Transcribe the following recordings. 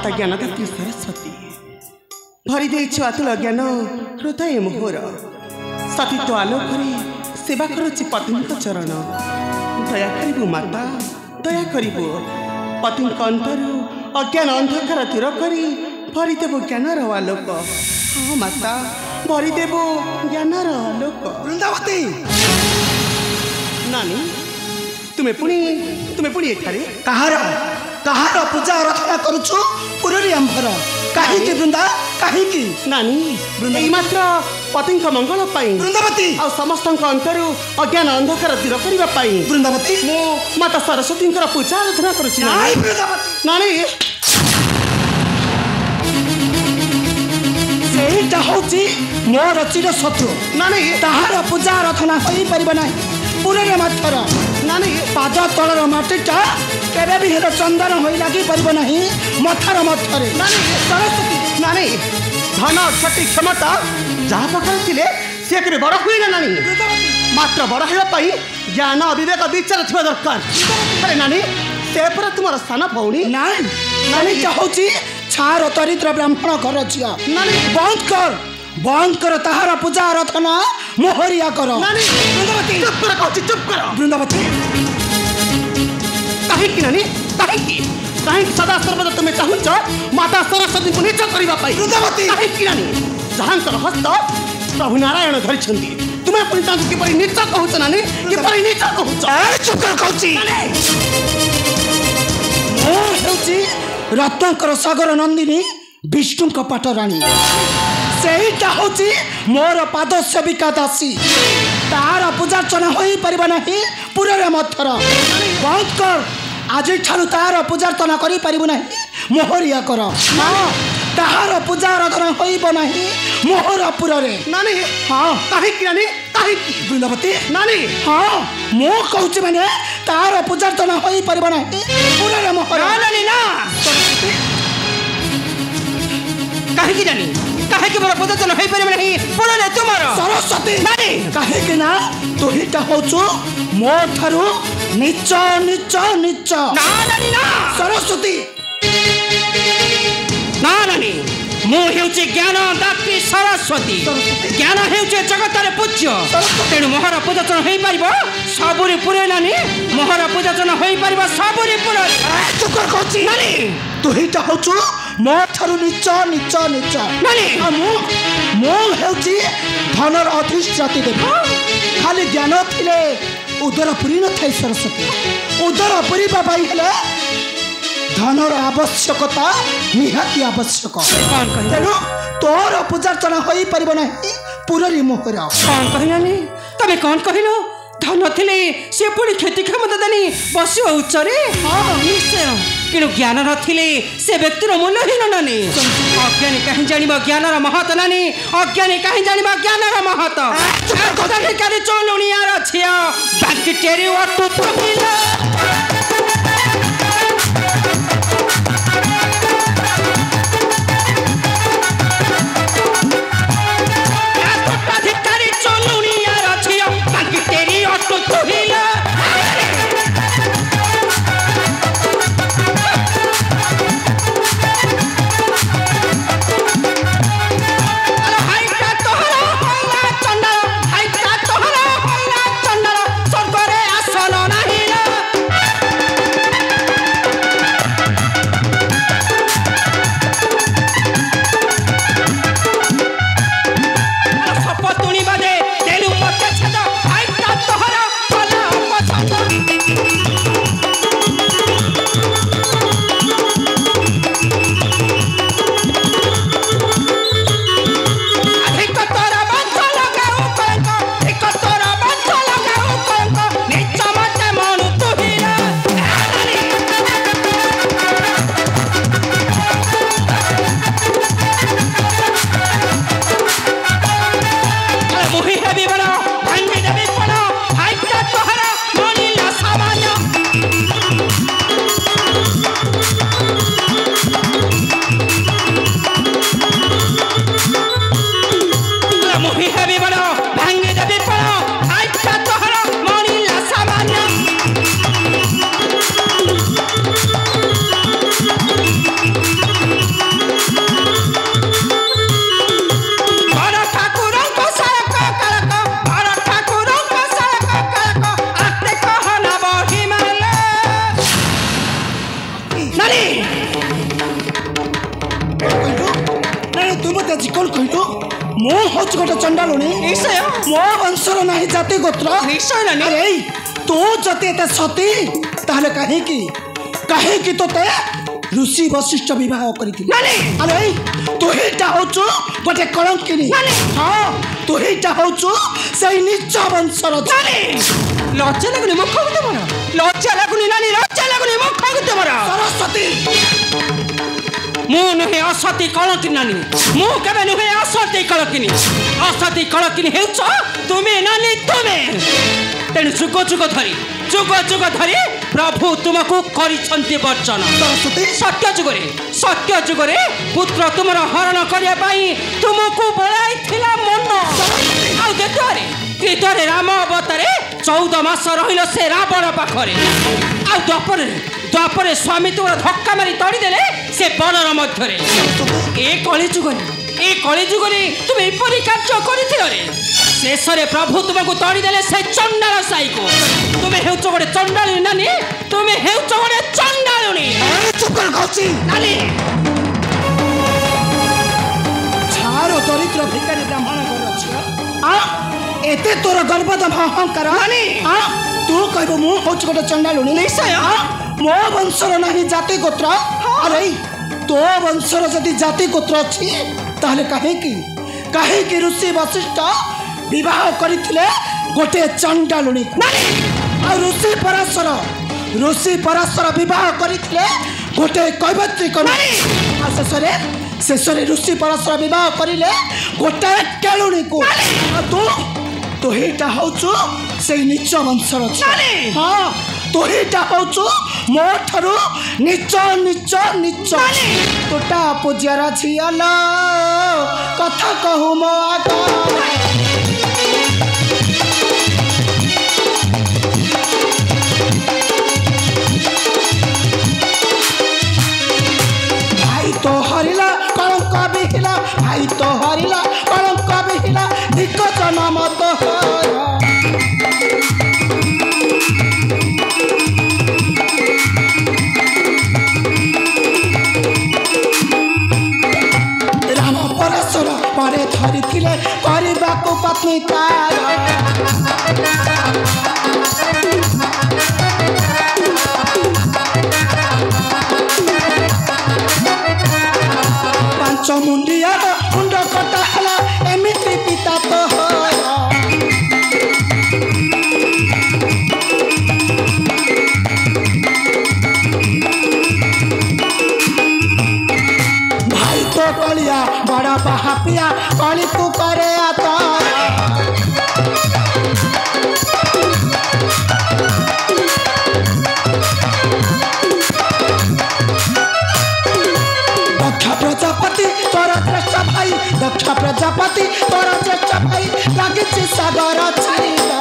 माता ज्ञानदात्री सरस्वती भरी देइछु अतुल ज्ञान हृदय मोहर सतीत्व आलोक सेवा करुछि पतिंक चरण दया करिबु माता दया करिबु पतिंक अंतरु अज्ञान अंधकार दूर करी भरीदेव ज्ञानर आलोक। हाँ माता भरीदेव ज्ञानर आलोक। वृंदावती नानी तुम्हें पुणी एठारे कहार पूजा आराधना करुछु पुररी अंबर काहे वृंदा काहे नानी एई मात्र पतिंक मंगल पाई वृंदावती आ समस्त अंतरु अज्ञान अंधकार दूर करबा पाई वृंदावती मो माता सरस्वती पूजा आराधना करुछि नानी वृंदावती नानी सेटा होची मोर चिर शत्रु नानी ताहार पूजा आराधना होई परिबा नाही पुररे मात्र नानी पाद तलर माटीटा केबे भी हेले चंदन होई लागी परिबा नाही मथार मथरे नानी सरस्वती नानी धन शक्ति क्षमता जहाँ पाखरे थिले से केबे बड़ हुई ना नानी मात्र बड़ हेबा पाई ज्ञान विवेक विचार थिबा दरकार। अरे नानी से पर तुमर स्थान भौणी नानी नानी चाहूची छार चरित्र ब्राह्मण घर झिया नानी बंद कर ताहार पूजा आराधना मोहरिया कर नानी वृंदावती चुप कर वृंदावती काहे नानी काहे सदा सर्वदा तुम चाहूच माता सरस्वती को नीच करबा पाई वृंदावती काहे नानी जहांकर हस्त प्रभु नारायण धरिछंती तुम पुणी तांको किपरि नीच कहूच नानी किपरि नीच कहूच चुप कर कहूची ओ हेउची रत्नाकर सागर नंदिनी विष्णु कपाट रानी सेटा होची मोर पाद सेविका दासी तार पूजार्चना होई परिबा नाही पुररे मथर बंद कर आज ठानु तार पूजार्चना करी परिबु नाही मोहरिया कर हां तार पूजा आराधना होइब नाही मोहर पुररे नानी हां काहे नानी काहे वृंदावती नानी हां मो कहूची माने तार पूजार्चना होई परिबा नाही पुररे मोहर नानी ना काहे नानी काहे के मोर पूजा होई परिबा नाही पुररे तुमर सरस्वती नानी काहे के ना तो हिटा होचो मो थारु नीच नीच नीच ना नानी ना सरस्वती ना नानी मु हेउचे ज्ञान दात्री सरस्वती ज्ञान हेउचे जगतरे पूज्य तेणु मोहर पूजन होई परिबो सबुरी पुरे नानी मोहर पूजन होई परिबो सबुरी पुरे चुप कर कहची नानी तो हिटा होचो मो थारु नीच नीच नीच नानी मो हेउची धनर अधिष्ठाती देवी खाली ज्ञान थिले उदर पुरी न थाई सरस्वती उदर पुरी बाबाई हेले धनर आवश्यकता निहाती आवश्यक तेणु तोर पूजार्चना होई परिबो नाही पुररी मोहर कौन कहलानी तबे कौन कहलो धन थिले से पुणी खेती क्षमता देनी बसियो उच्चरे हां निश्चय किनु ज्ञान नथिले से व्यक्तिर मूल्यहीन नानी अज्ञानी कहीं जानिबा ज्ञानर महत नानी अज्ञानी कहीं जानिबा ज्ञानर महत कदानि करे चलुनियार छिया बाकी तेरे अटु तहिला गोटे चंडालुणी निश्चय मो वंशर नहीं जाति गोत्र निश्चय नानी अरे तू जति एते सती ताहले काहे कि तोते ऋषि वशिष्ठ विवाह करिथिले नानी अरे तू हिटा होचु गोटे कलंकिनी हां तू हिटा होचु सेई नीच वंशर नानी लज्जा लागुनी मुख गुते मरा लज्जा लागुनी नानी लज्जा लागुनी मुख गुते मरा सरस्वती मु नुहे असती कलंकिनी नानी मु केबे नुहे असती कलंकिनी हेउछ तुमे नानी तुमे तेणु जुग जुग धरी प्रभु तुमको करिछन्ति वचन सरस्वती सत्य जुगरे पुत्र तुमर हरण करिया पाई तुमको बोलाइथिला मन आउ कृतरे राम अवतारे 14 मास रहिल से रावण पाखरे आउ द्वापर स्वामी तुमर धक्का मारी तड़ी देले से बनर मध्यरे ए कली जुगरे तुम एपरी कार्य करिथिल रे शेषरे प्रभु तुमको तड़ी देले से चंडाल साई को तुमे हेउछ गोटे चंडालुनी नानी तुमे हेउछ गोटे चंडालुनी चुप कर गौची नानी छारो दरिद्र भिखारी ब्राह्मण घर अछि एते तोर गर्वदम अहंकार नानी तू कहबो मु होछ गोटे चंडालुनी निश्चय मो वंशर नहीं जाति गोत्र अरे तो वंशर जदि जाति गोत्र अछि ताहले काहे कि ऋषि वशिष्ठ विवाह करिथिले गोटे चंडालुनी आ ऋषि पराशर विवाह करिथिले गोटे कैवत्री कन्या आ शेषरे ऋषि पराशर विवाह करिले गोटे केलुनी को तू हेटा होचु से नीच वंशर हाँ तू हेटा होचु मो ठारू नीच तोटा पूजार झियल कथा कहू मो आगा भाई तो हरिला कलंक बिहिला भाई तो हरिला कलंक बिहिला धिक जन्म तो राम परशुर परे धरिथिले କରିବାକୁ पत्नी तार पांच मुंडिया मुंड कटा हला एमिति पिता तो भाई तो कलिया बड़ा बहापिया कली को करे आता प्रजापति तोरा ज्येष्ठ भाई दक्ष प्रजापति तोरा ज्येष्ठ भाई लागिछि सागर छाइला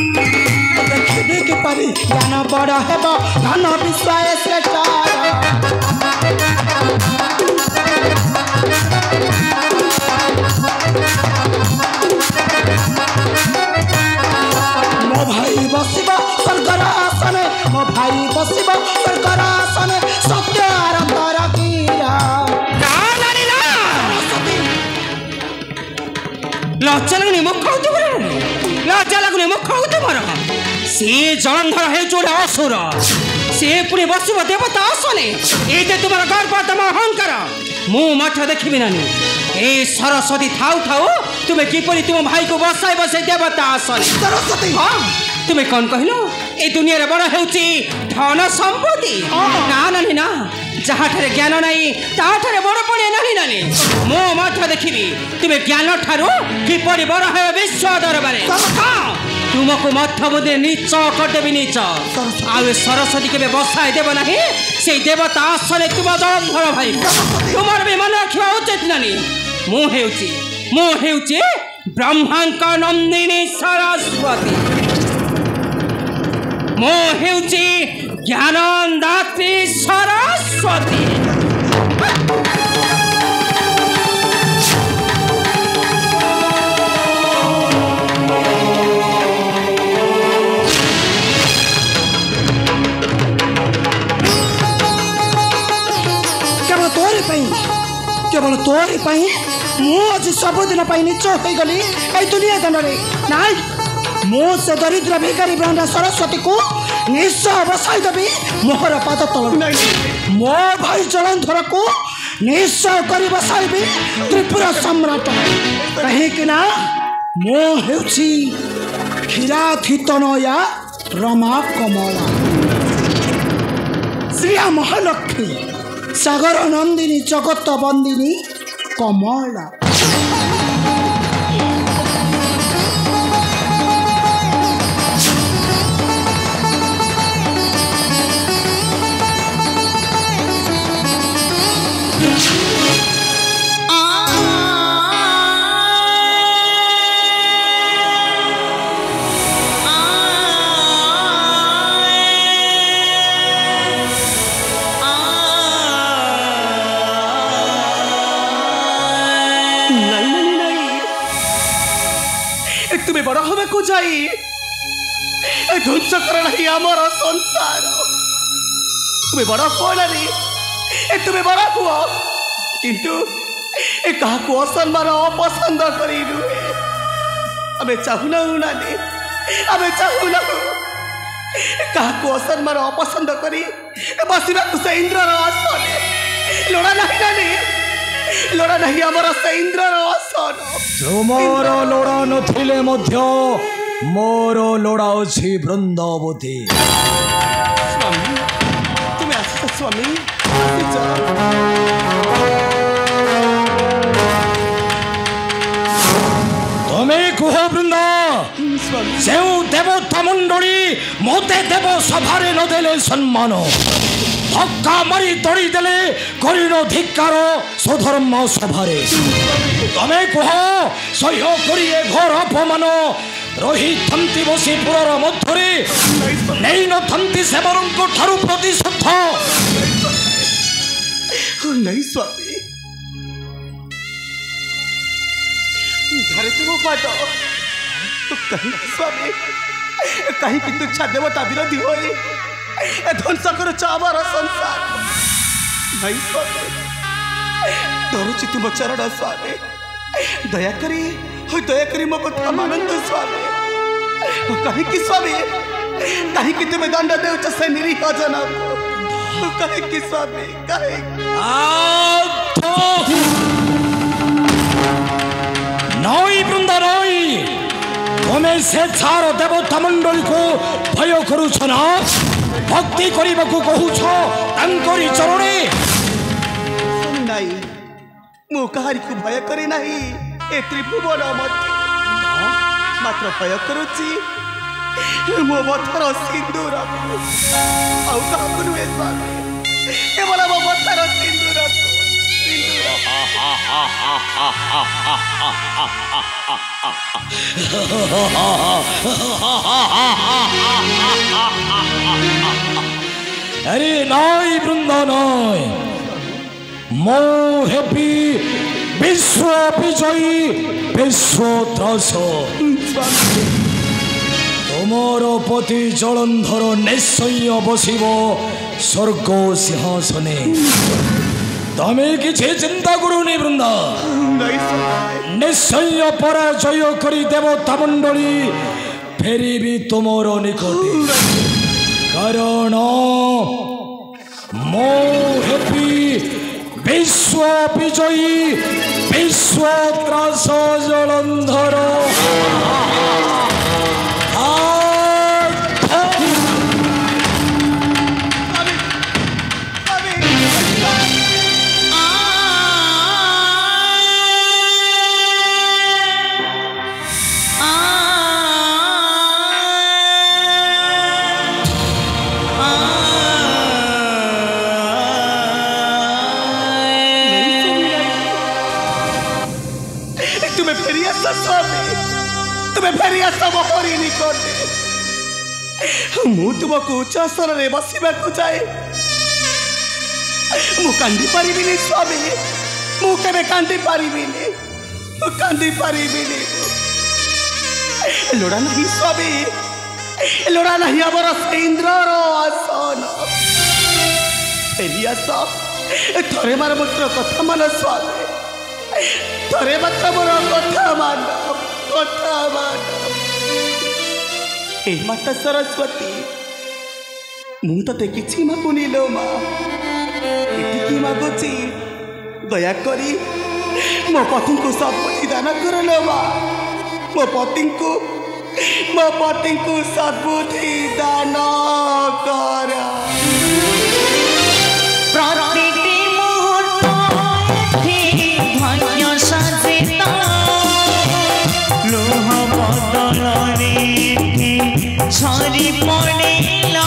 देखबे के पारी ज्ञान बड़ हेबो धन विश्वास श्रेष्ठ भाई बसिब स्वर्गर आसने मो भाई बसिब स्वर्गर आसने सत्य आरतर कीरा लज्जा लगुनी मुख तुमर से जलंधर हे जोड़े असुर से पुणी बसिब देवता आसने ये तुम गर्व तुम अहंकार मु मठ देखी नानी ए सरस्वती थाऊ तुम्हें किपरि तुम भाई को बसाई देवता आसने सरस्वती हाँ तुम्हें कौन कहलो ए दुनिया रे बड़ हेउची धन संपत्ति ना नानी ना जहाँ ठारे ज्ञान नहीं ताहा ठारे बड़ पड़े नानी मो मठ देखिबी तुम्हें ज्ञान ठारू किपरि बड़ हे विश्व दरबारे हाँ तुमको मठ बुद्धि नीच करदेवी नीच आउ सरस्वती के बसाई देव नहीं से देवता आसने तुम जलंधर भाई तुमर भी मन रखा उचित नानी मु हेउची ब्रह्मांक नंदिनी सरस्वती मो हेउची ज्ञानदात्री सरस्वती केवल तोरी मु आज सबुदिन नीच हो गली ए दुनिया दानी नाई मु से दरिद्र भिखारी ब्राह्मण सरस्वती को निश्चय बसाई देवी मोहर पाद तल मो भाई जलंधर को निश्चय कर बसाइबी त्रिपुरा सम्राट कहीं मो हेउछि क्षीराथितनया रमा कमला श्रिया महालक्ष्मी सागर नंदिनी जगत बंदिनी कमला तुम्हें बड़ा हमें को जाई ध्वंस कर नहीं आमर संसार तुम्हें बड़ा हुआ नहीं तुम्हें बड़ा हुआ किंतु कहा को असम्मान अपसंद करी हमें चाहूना नानी हमें चाहूना कहा को असम्मान अपसंद करी बसवा से इंद्र आसन लोड़ा नहीं नानी लोड़ा नहीं आमर से इंद्र आसन तुमर लोड़ा नथिले मध्य मोर लोड़ा अछि वृंदावती स्वामी तुम्हें आस स्वामी तुम्हें कुह वृंदा से देवता मंडली मते देव सभारे नदेले सम्मान धक्का मारी तड़ी देले करिनो धिक्कार स्वधर्म सभारे तमें कह सह्य करिए घोर अपमान रही थंती बसी पुरर मध्यरे नहीं न थंती सेवरंको ठारू प्रतिशोध नहीं स्वामी घरे तुम पाट कहीं स्वामी कहीं किंतु इच्छा देवता विरोधी होई ध्वंस कर चावर संसार नहीं स्वामी धरुची तुम चरण स्वामी दयाकरी मो कथा मानंद स्वामी कहीं कि स्वामी कहीं कि तुम्हें दंड देउच से निरीह जन कहीं कि स्वामी कहीं नई वृंदा नई तुम्हें से छार देवता मंडल को भय करुछ ना भक्ति करने को कहूछ तांकरी चरणे नाई मु कहारी को भय करे नहीं ए त्रिभुवन मध्य मात्र भय करुची मो मथर सिंदूर आउ काहू नुहे स्वामी केवल मो मथर सिंदूर अरे नाई वृंदा नाई मो हेपी विश्व विजयी विश्व त्रास तुमर पति जलंधर निश्चय बसिब स्वर्ग सिंहासने तमें किसी चिंता करूनी वृंदा निश्चय पराजय करी देवता मंडली फेरी भी तुमर निकटे कारण मो हेपी विश्व विजयी विश्व त्रास जलंधर मु तुमको उच्च स्तर में बसवा जाए मु कांदी पारिबिनी स्वामी मु केबे कांदी पारिबिनी कांदी पारिबिनी लोड़ा नहीं स्वामी लोड़ा नहीं आमर इंद्र आसन फेरी आस थरे मार मात्र कथा मान स्वामी थरे मात्र मोर कथा मान ए माता सरस्वती मु ते किछि मागुनी लो माँ एटिकी मागुची दया करी मो पति को सब दान कर लो माँ मो पति को सद्बुद्धि दान कर प्रतिटी मुहूर्त भाग्य सचेता लोह बदल रे झरी पड़ेला